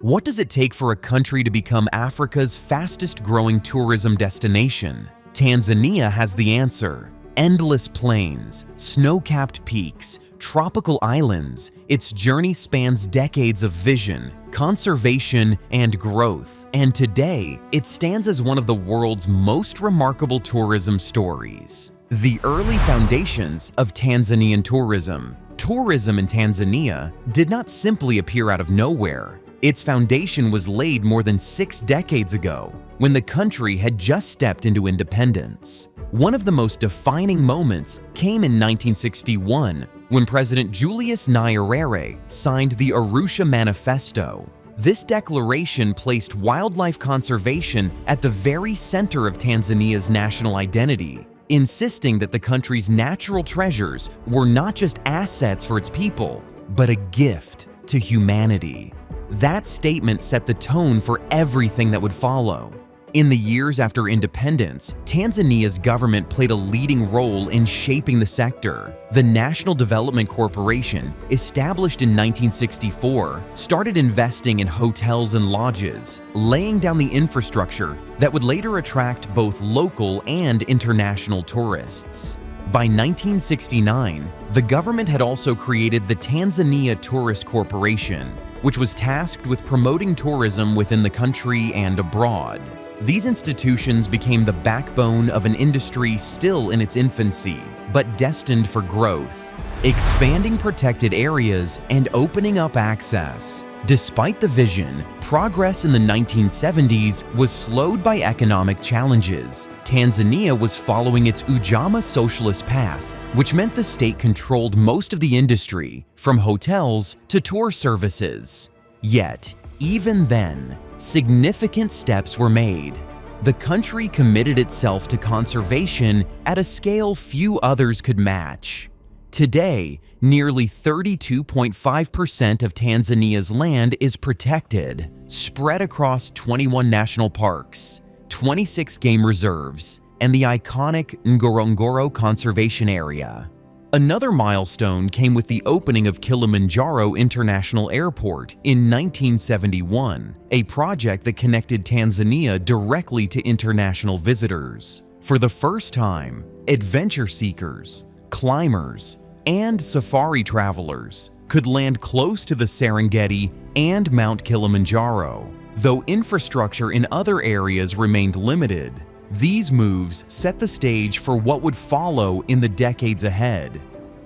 What does it take for a country to become Africa's fastest-growing tourism destination? Tanzania has the answer. Endless plains, snow-capped peaks, tropical islands, its journey spans decades of vision, conservation, and growth, and today it stands as one of the world's most remarkable tourism stories. The early foundations of Tanzanian tourism. Tourism in Tanzania did not simply appear out of nowhere. Its foundation was laid more than 6 decades ago, when the country had just stepped into independence. One of the most defining moments came in 1961, when President Julius Nyerere signed the Arusha Manifesto. This declaration placed wildlife conservation at the very center of Tanzania's national identity, insisting that the country's natural treasures were not just assets for its people, but a gift to humanity. That statement set the tone for everything that would follow. In the years after independence, Tanzania's government played a leading role in shaping the sector. The National Development Corporation, established in 1964, started investing in hotels and lodges, laying down the infrastructure that would later attract both local and international tourists. By 1969, the government had also created the Tanzania Tourist Corporation, which was tasked with promoting tourism within the country and abroad. These institutions became the backbone of an industry still in its infancy, but destined for growth, expanding protected areas and opening up access. Despite the vision, progress in the 1970s was slowed by economic challenges. Tanzania was following its Ujamaa socialist path, which meant the state controlled most of the industry, from hotels to tour services. Yet, even then, significant steps were made. The country committed itself to conservation at a scale few others could match. Today, nearly 32.5% of Tanzania's land is protected, spread across 21 national parks, 26 game reserves, and the iconic Ngorongoro Conservation Area. Another milestone came with the opening of Kilimanjaro International Airport in 1971, a project that connected Tanzania directly to international visitors. For the first time, adventure seekers, climbers, and safari travelers could land close to the Serengeti and Mount Kilimanjaro. Though infrastructure in other areas remained limited, these moves set the stage for what would follow in the decades ahead.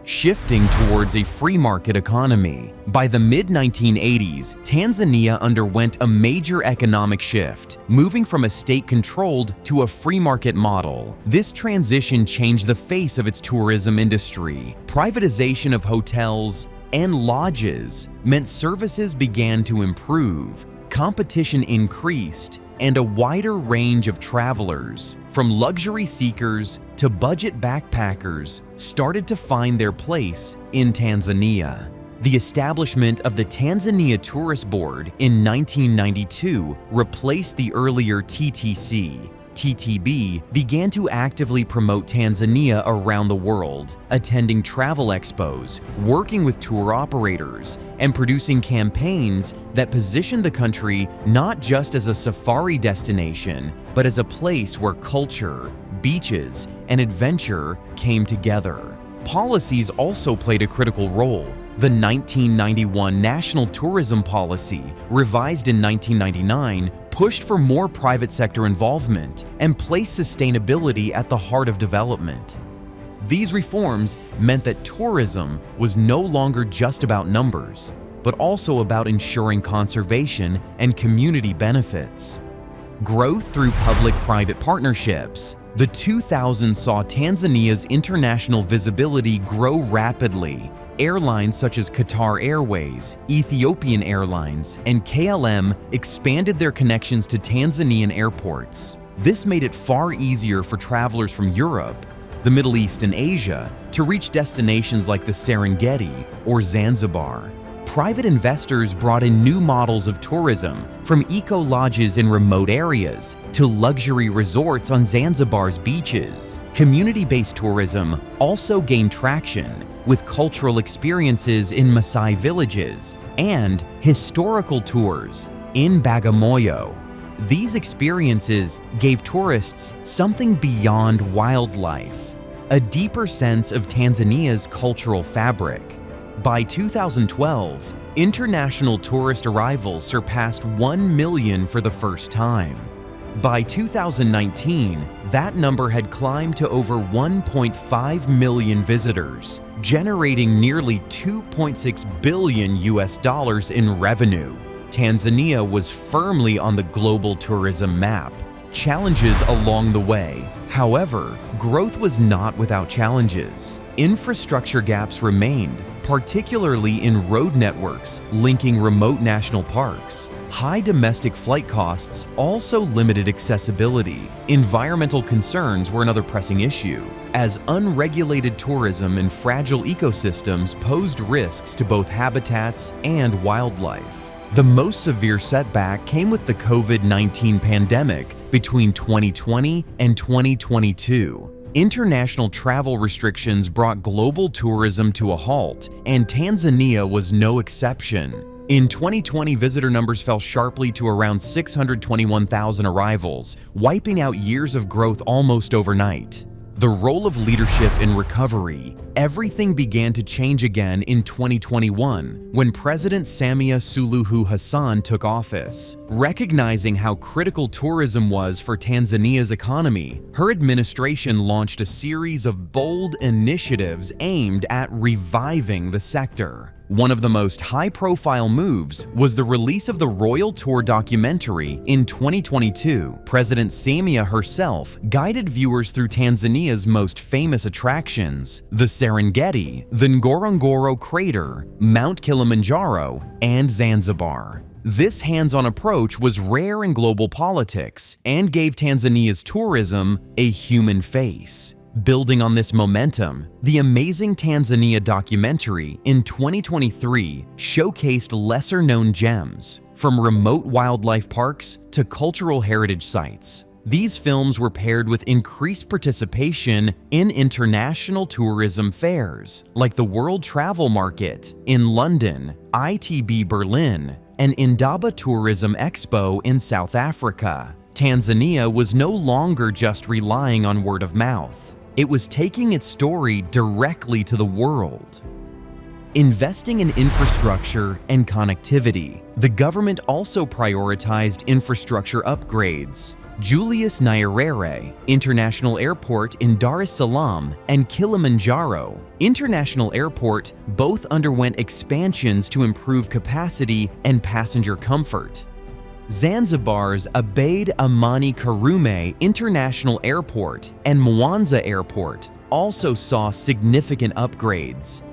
Shifting towards a free market economy. By the mid-1980s, Tanzania underwent a major economic shift, moving from a state-controlled to a free market model. This transition changed the face of its tourism industry. Privatization of hotels and lodges meant services began to improve, competition increased, and a wider range of travelers, from luxury seekers to budget backpackers, started to find their place in Tanzania. The establishment of the Tanzania Tourist Board in 1992 replaced the earlier TTC. TTB began to actively promote Tanzania around the world, attending travel expos, working with tour operators, and producing campaigns that positioned the country not just as a safari destination, but as a place where culture, beaches, and adventure came together. Policies also played a critical role. The 1991 National Tourism Policy, revised in 1999, pushed for more private sector involvement and placed sustainability at the heart of development. These reforms meant that tourism was no longer just about numbers, but also about ensuring conservation and community benefits. Growth through public-private partnerships. The 2000s saw Tanzania's international visibility grow rapidly. Airlines such as Qatar Airways, Ethiopian Airlines, and KLM expanded their connections to Tanzanian airports. This made it far easier for travelers from Europe, the Middle East, and Asia to reach destinations like the Serengeti or Zanzibar. Private investors brought in new models of tourism, from eco-lodges in remote areas to luxury resorts on Zanzibar's beaches. Community-based tourism also gained traction, with cultural experiences in Maasai villages and historical tours in Bagamoyo. These experiences gave tourists something beyond wildlife, a deeper sense of Tanzania's cultural fabric. By 2012, international tourist arrivals surpassed 1 million for the first time. By 2019, that number had climbed to over 1.5 million visitors, generating nearly $2.6 billion in revenue. Tanzania was firmly on the global tourism map. Challenges along the way. However, growth was not without challenges. Infrastructure gaps remained, particularly in road networks linking remote national parks. High domestic flight costs also limited accessibility. Environmental concerns were another pressing issue, as unregulated tourism and fragile ecosystems posed risks to both habitats and wildlife. The most severe setback came with the COVID-19 pandemic between 2020 and 2022. International travel restrictions brought global tourism to a halt, and Tanzania was no exception. In 2020, visitor numbers fell sharply to around 621,000 arrivals, wiping out years of growth almost overnight. The role of leadership in recovery. Everything began to change again in 2021 when President Samia Suluhu Hassan took office. Recognizing how critical tourism was for Tanzania's economy, her administration launched a series of bold initiatives aimed at reviving the sector. One of the most high-profile moves was the release of the Royal Tour documentary in 2022. President Samia herself guided viewers through Tanzania's most famous attractions, the Serengeti, the Ngorongoro Crater, Mount Kilimanjaro, and Zanzibar. This hands-on approach was rare in global politics and gave Tanzania's tourism a human face. Building on this momentum, the Amazing Tanzania documentary in 2023 showcased lesser-known gems, from remote wildlife parks to cultural heritage sites. These films were paired with increased participation in international tourism fairs, like the World Travel Market in London, ITB Berlin, and Indaba Tourism Expo in South Africa. Tanzania was no longer just relying on word of mouth. It was taking its story directly to the world. Investing in infrastructure and connectivity. The government also prioritized infrastructure upgrades. Julius Nyerere International Airport in Dar es Salaam and Kilimanjaro International Airport both underwent expansions to improve capacity and passenger comfort. Zanzibar's Abeid Amani Karume International Airport and Mwanza Airport also saw significant upgrades.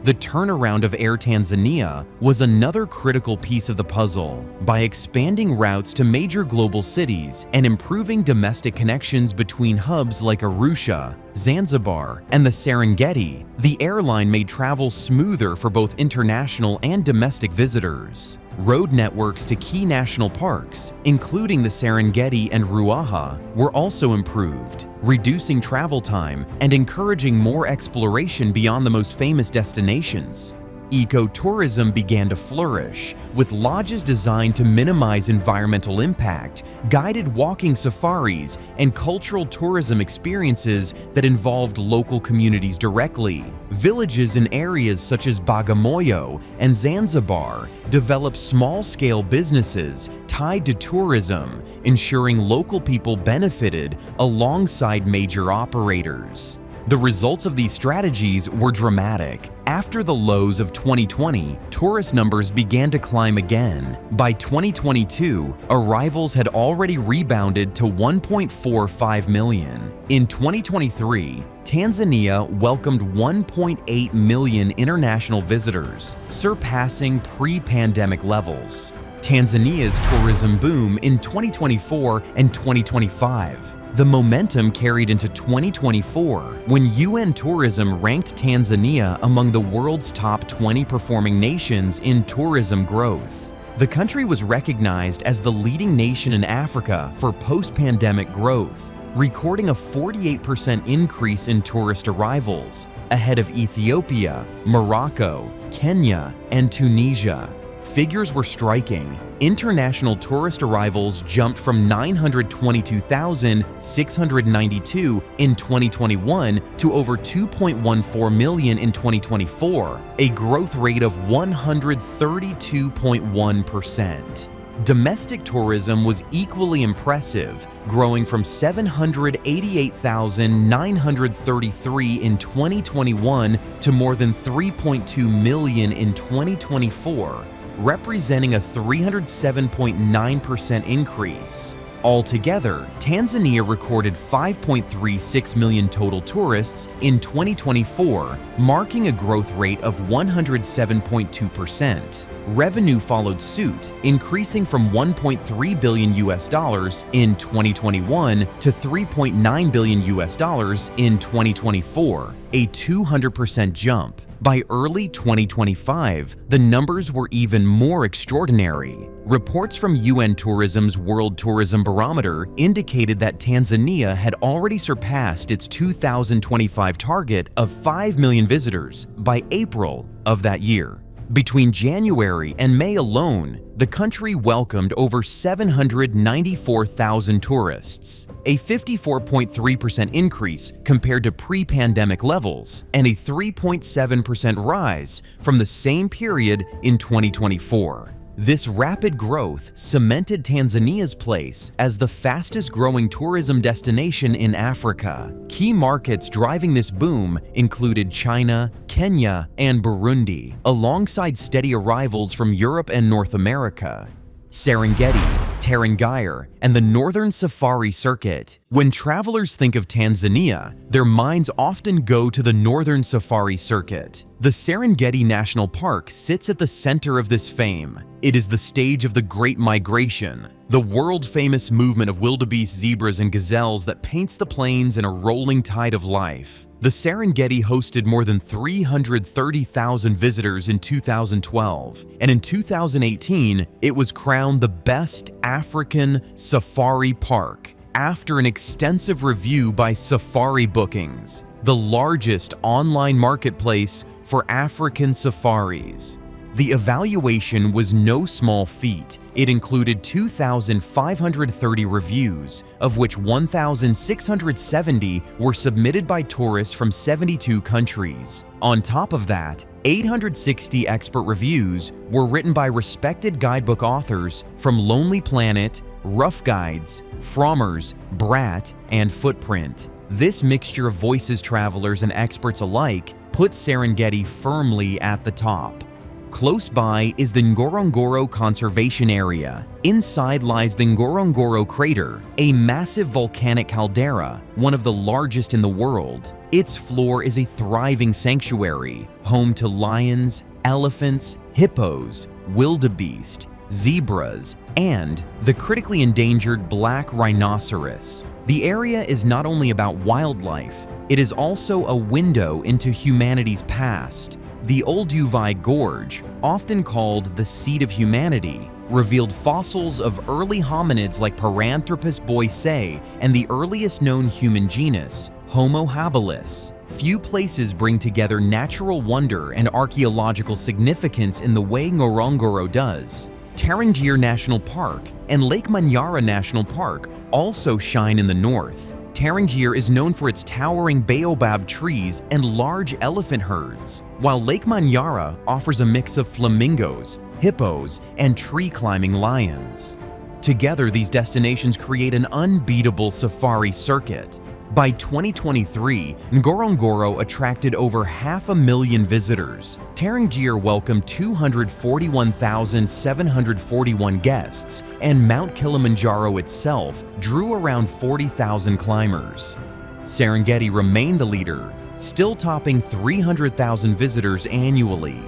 The turnaround of Air Tanzania was another critical piece of the puzzle. By expanding routes to major global cities and improving domestic connections between hubs like Arusha, Zanzibar, and the Serengeti, the airline made travel smoother for both international and domestic visitors. Road networks to key national parks, including the Serengeti and Ruaha, were also improved, reducing travel time and encouraging more exploration beyond the most famous destinations. Ecotourism began to flourish, with lodges designed to minimize environmental impact, guided walking safaris, and cultural tourism experiences that involved local communities directly. Villages in areas such as Bagamoyo and Zanzibar developed small-scale businesses tied to tourism, ensuring local people benefited alongside major operators. The results of these strategies were dramatic. After the lows of 2020, tourist numbers began to climb again. By 2022, arrivals had already rebounded to 1.45 million. In 2023, Tanzania welcomed 1.8 million international visitors, surpassing pre-pandemic levels. Tanzania's tourism boom in 2024 and 2025. The momentum carried into 2024 when UN Tourism ranked Tanzania among the world's top 20 performing nations in tourism growth. The country was recognized as the leading nation in Africa for post-pandemic growth, recording a 48% increase in tourist arrivals, ahead of Ethiopia, Morocco, Kenya, and Tunisia. Figures were striking. International tourist arrivals jumped from 922,692 in 2021 to over 2.14 million in 2024, a growth rate of 132.1%. Domestic tourism was equally impressive, growing from 788,933 in 2021 to more than 3.2 million in 2024, representing a 307.9% increase. Altogether, Tanzania recorded 5.36 million total tourists in 2024, marking a growth rate of 107.2%. Revenue followed suit, increasing from $1.3 billion in 2021 to $3.9 billion in 2024, a 200% jump. By early 2025, the numbers were even more extraordinary. Reports from UN Tourism's World Tourism Barometer indicated that Tanzania had already surpassed its 2025 target of 5 million visitors by April of that year. Between January and May alone, the country welcomed over 794,000 tourists, a 54.3% increase compared to pre-pandemic levels, and a 3.7% rise from the same period in 2024. This rapid growth cemented Tanzania's place as the fastest-growing tourism destination in Africa. Key markets driving this boom included China, Kenya, and Burundi, alongside steady arrivals from Europe and North America. Serengeti, Tarangire, and the Northern Safari Circuit. When travelers think of Tanzania, their minds often go to the Northern Safari Circuit. The Serengeti National Park sits at the center of this fame. It is the stage of the Great Migration, the world-famous movement of wildebeest, zebras, and gazelles that paints the plains in a rolling tide of life. The Serengeti hosted more than 330,000 visitors in 2012, and in 2018, it was crowned the best African safari park after an extensive review by Safari Bookings, the largest online marketplace for African safaris. The evaluation was no small feat. It included 2,530 reviews, of which 1,670 were submitted by tourists from 72 countries. On top of that, 860 expert reviews were written by respected guidebook authors from Lonely Planet, Rough Guides, Frommers, Brat, and Footprint. This mixture of voices, travelers, and experts alike puts Serengeti firmly at the top. Close by is the Ngorongoro Conservation Area. Inside lies the Ngorongoro Crater, a massive volcanic caldera, one of the largest in the world. Its floor is a thriving sanctuary, home to lions, elephants, hippos, wildebeest, zebras, and the critically endangered black rhinoceros. The area is not only about wildlife, it is also a window into humanity's past. The Olduvai Gorge, often called the seat of humanity, revealed fossils of early hominids like Paranthropus boisei and the earliest known human genus, Homo habilis. Few places bring together natural wonder and archaeological significance in the way Ngorongoro does. Tarangire National Park and Lake Manyara National Park also shine in the north. Tarangire is known for its towering baobab trees and large elephant herds, while Lake Manyara offers a mix of flamingos, hippos, and tree-climbing lions. Together, these destinations create an unbeatable safari circuit. By 2023, Ngorongoro attracted over 500,000 visitors. Tarangire welcomed 241,741 guests, and Mount Kilimanjaro itself drew around 40,000 climbers. Serengeti remained the leader, still topping 300,000 visitors annually.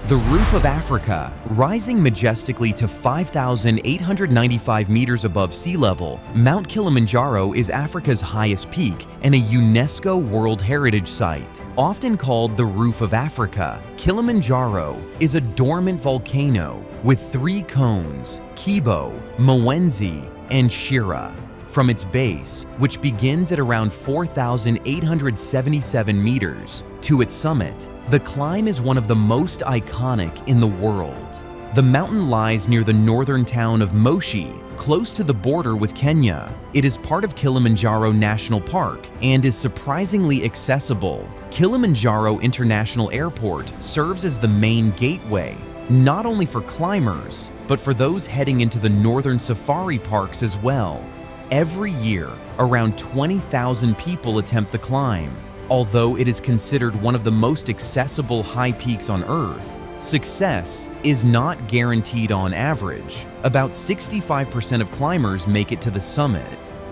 The Roof of Africa, rising majestically to 5,895 meters above sea level, Mount Kilimanjaro is Africa's highest peak and a UNESCO World Heritage Site. Often called the Roof of Africa, Kilimanjaro is a dormant volcano with 3 cones, Kibo, Mwenzi, and Shira. From its base, which begins at around 4,877 meters, to its summit, the climb is one of the most iconic in the world. The mountain lies near the northern town of Moshi, close to the border with Kenya. It is part of Kilimanjaro National Park and is surprisingly accessible. Kilimanjaro International Airport serves as the main gateway, not only for climbers, but for those heading into the northern safari parks as well. Every year, around 20,000 people attempt the climb. Although it is considered one of the most accessible high peaks on Earth, success is not guaranteed on average. About 65% of climbers make it to the summit.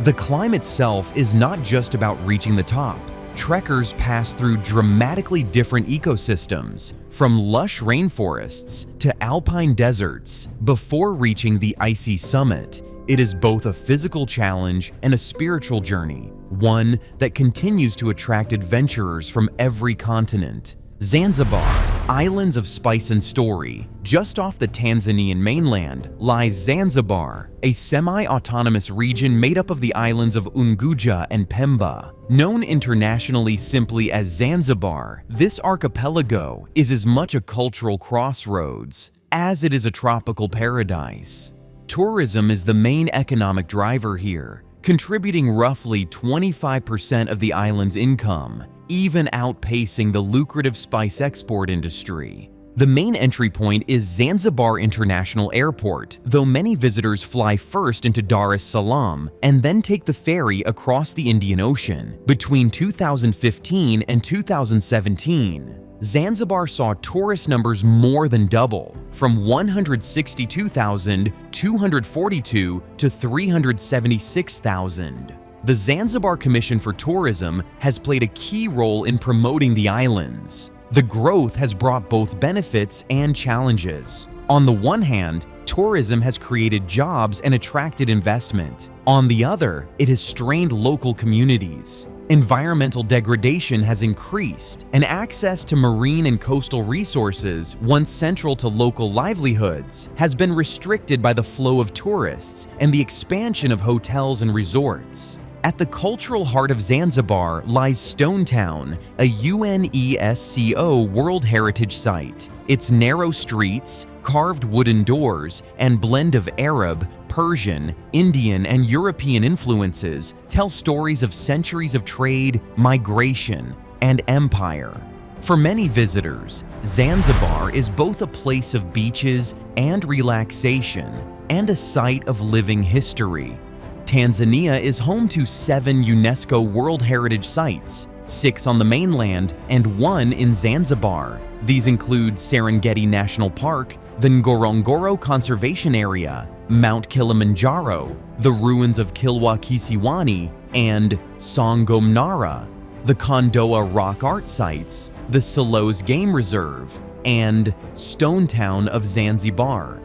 The climb itself is not just about reaching the top. Trekkers pass through dramatically different ecosystems, from lush rainforests to alpine deserts, before reaching the icy summit. It is both a physical challenge and a spiritual journey, one that continues to attract adventurers from every continent. Zanzibar, islands of spice and story. Just off the Tanzanian mainland lies Zanzibar, a semi-autonomous region made up of the islands of Unguja and Pemba. Known internationally simply as Zanzibar, this archipelago is as much a cultural crossroads as it is a tropical paradise. Tourism is the main economic driver here, contributing roughly 25% of the island's income, even outpacing the lucrative spice export industry. The main entry point is Zanzibar International Airport, though many visitors fly first into Dar es Salaam and then take the ferry across the Indian Ocean. Between 2015 and 2017, Zanzibar saw tourist numbers more than double, from 162,242 to 376,000. The Zanzibar Commission for Tourism has played a key role in promoting the islands. The growth has brought both benefits and challenges. On the one hand, tourism has created jobs and attracted investment. On the other, it has strained local communities. Environmental degradation has increased, and access to marine and coastal resources, once central to local livelihoods, has been restricted by the flow of tourists and the expansion of hotels and resorts. At the cultural heart of Zanzibar lies Stone Town, a UNESCO World Heritage Site. Its narrow streets, carved wooden doors, and blend of Arab, Persian, Indian, and European influences tell stories of centuries of trade, migration, and empire. For many visitors, Zanzibar is both a place of beaches and relaxation, and a site of living history. Tanzania is home to 7 UNESCO World Heritage Sites, 6 on the mainland and 1 in Zanzibar. These include Serengeti National Park, the Ngorongoro Conservation Area, Mount Kilimanjaro, the ruins of Kilwa Kisiwani, and Sangomnara, the Kondoa Rock Art Sites, the Silos Game Reserve, and Stone Town of Zanzibar.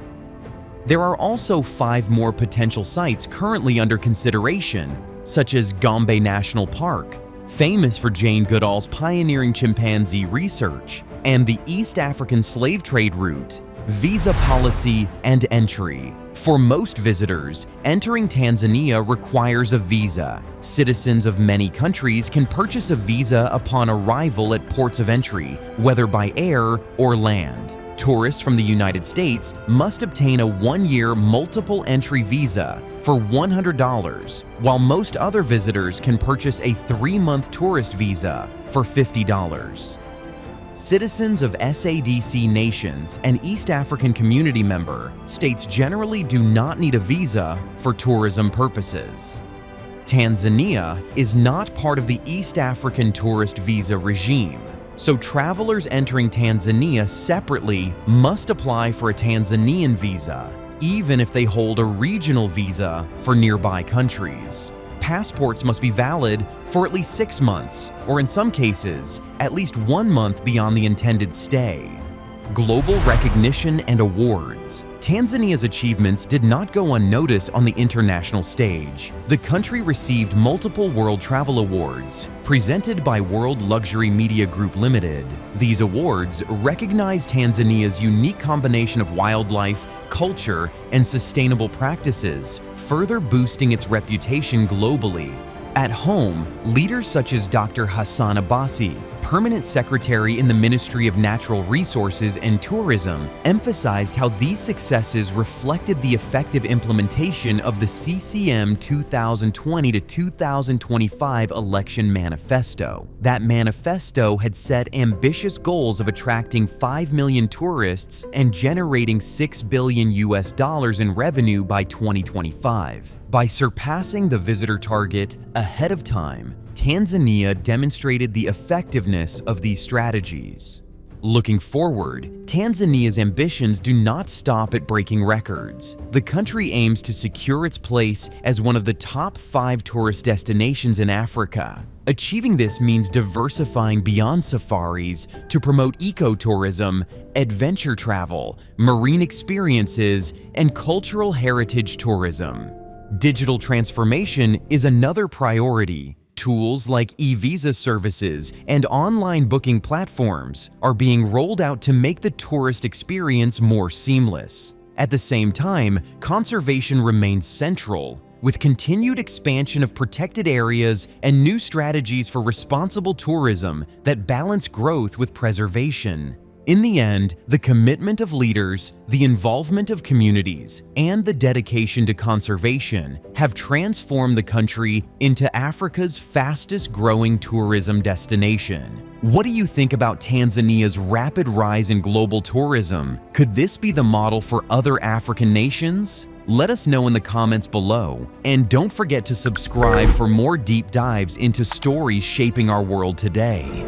There are also 5 more potential sites currently under consideration, such as Gombe National Park, famous for Jane Goodall's pioneering chimpanzee research, and the East African slave trade route, visa policy, and entry. For most visitors, entering Tanzania requires a visa. Citizens of many countries can purchase a visa upon arrival at ports of entry, whether by air or land. Tourists from the United States must obtain a 1-year multiple entry visa for $100, while most other visitors can purchase a 3-month tourist visa for $50. Citizens of SADC nations and East African Community member states generally do not need a visa for tourism purposes. Tanzania is not part of the East African tourist visa regime, so travelers entering Tanzania separately must apply for a Tanzanian visa, even if they hold a regional visa for nearby countries. Passports must be valid for at least 6 months, or in some cases, at least 1 month beyond the intended stay. Global recognition and awards. Tanzania's achievements did not go unnoticed on the international stage. The country received multiple World Travel Awards, presented by World Luxury Media Group Limited. These awards recognize Tanzania's unique combination of wildlife, culture, and sustainable practices, further boosting its reputation globally. At home, leaders such as Dr. Hassan Abbasi, permanent secretary in the Ministry of Natural Resources and Tourism, emphasized how these successes reflected the effective implementation of the CCM 2020 to 2025 election manifesto. That manifesto had set ambitious goals of attracting 5 million tourists and generating $6 billion in revenue by 2025. By surpassing the visitor target ahead of time, Tanzania demonstrated the effectiveness of these strategies. Looking forward, Tanzania's ambitions do not stop at breaking records. The country aims to secure its place as one of the top 5 tourist destinations in Africa. Achieving this means diversifying beyond safaris to promote ecotourism, adventure travel, marine experiences, and cultural heritage tourism. Digital transformation is another priority. Tools like e-visa services and online booking platforms are being rolled out to make the tourist experience more seamless. At the same time, conservation remains central, with continued expansion of protected areas and new strategies for responsible tourism that balance growth with preservation. In the end, the commitment of leaders, the involvement of communities, and the dedication to conservation have transformed the country into Africa's fastest-growing tourism destination. What do you think about Tanzania's rapid rise in global tourism? Could this be the model for other African nations? Let us know in the comments below, and don't forget to subscribe for more deep dives into stories shaping our world today.